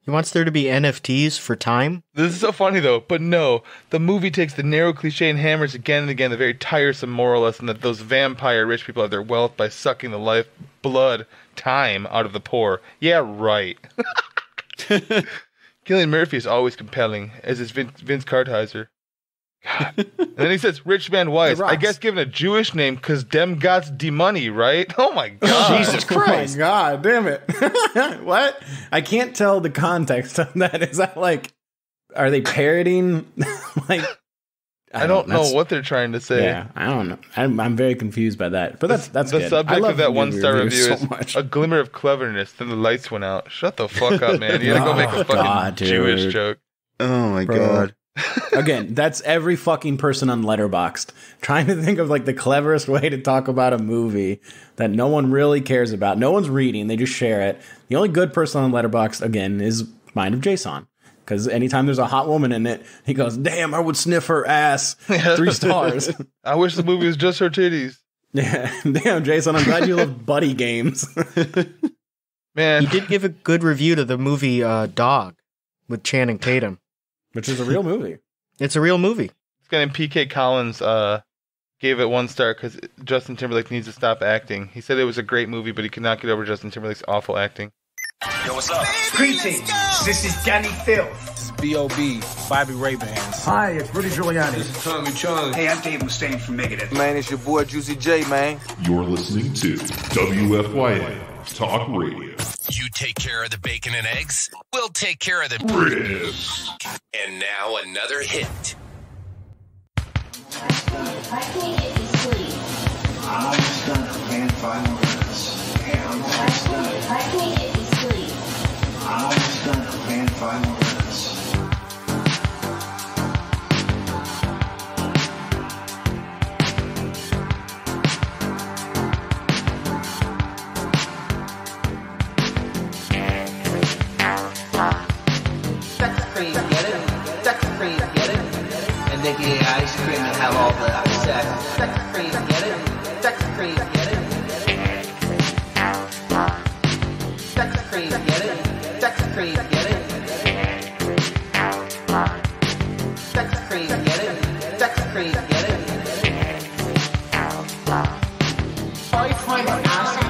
He wants there to be NFTs for time? This is so funny, though. But no, the movie takes the narrow cliche and hammers again and again the very tiresome moral lesson that those vampire rich people have their wealth by sucking the life, blood, time out of the poor. Yeah, right. Cillian Murphy is always compelling, as is Vince Kartheiser. God. And then he says, Rich Man Wise. I guess given a Jewish name, because dem gots de money, right? Oh my God. Jesus Christ. Oh my God, damn it. What? I can't tell the context of that. Is that are they parodying? I don't know what they're trying to say. Yeah, I don't know. I'm very confused by that. But that's the good. subject of that 1-star review is much. A glimmer of cleverness. Then the lights went out. Shut the fuck up, man. You gotta go make a fucking Jewish joke. Oh my God. Again, that's every fucking person on Letterboxd trying to think of the cleverest way to talk about a movie that no one really cares about. No one's reading. They just share it. The only good person on Letterboxd, again, is Mind of Jason. Because anytime there's a hot woman in it, he goes, damn, I would sniff her ass. 3 stars. I wish the movie was just her titties. Yeah. Damn, Jason, I'm glad you love buddy games. Man. He did give a good review to the movie Dog with Channing Tatum. Which is a real movie. It's a real movie. This guy named PK Collins gave it 1 star because Justin Timberlake needs to stop acting. He said it was a great movie, but he could not get over Justin Timberlake's awful acting. Yo, what's up? Greetings. This is Danny Phil. This is B.O.B. Bobby Ray-Bans. Hi, it's Rudy Giuliani. This is Tommy Chung. Hey, I'm Dave Mustaine from Megadeth. Man, it's your boy Juicy J, man. You're listening to WFYM Talk Radio. You take care of the bacon and eggs, we'll take care of the Ribs. And now another hit. I can't get to sleep. I'm stunned, man. 5 more minutes. I can't get to sleep. I'm stunned, man. 5 more minutes. Sex cream, get it? Sex cream, get it? And they can eat ice cream and have all the sex. Sex cream, get it? Sex cream, get it? Sex cream, get it? Sex cream, get it? Sex cream, get it? Sex cream, get it? I find acid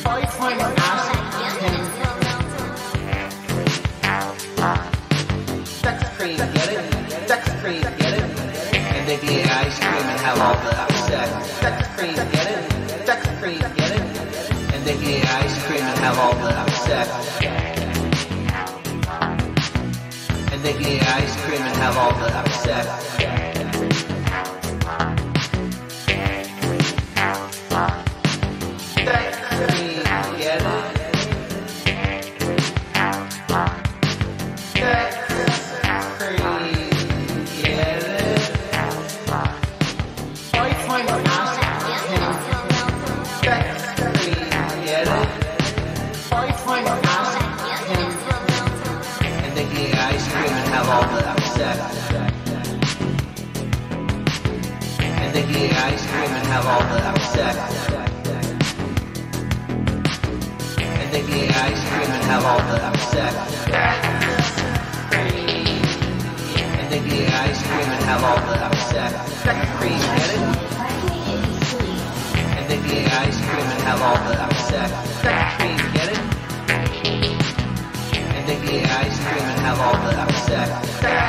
I find acid they can eat ice cream and have all the sex. Sex cream, get it? Sex cream, get it? And they can eat ice cream and have all the sex. And they can eat ice cream and have all the sex. Sex cream, get it? Sex cream, get it? Are you finding sex cream, get it? Are you finding and they can eat ice cream and have all the sex. And they can eat ice cream and have all the sex. And they can eat ice cream and have all the sex. And they can eat ice cream and have all the sex. Sex cream, get it? And they can eat ice cream and have all the sex. Sex cream, get it? And they can eat ice cream and have all the sex.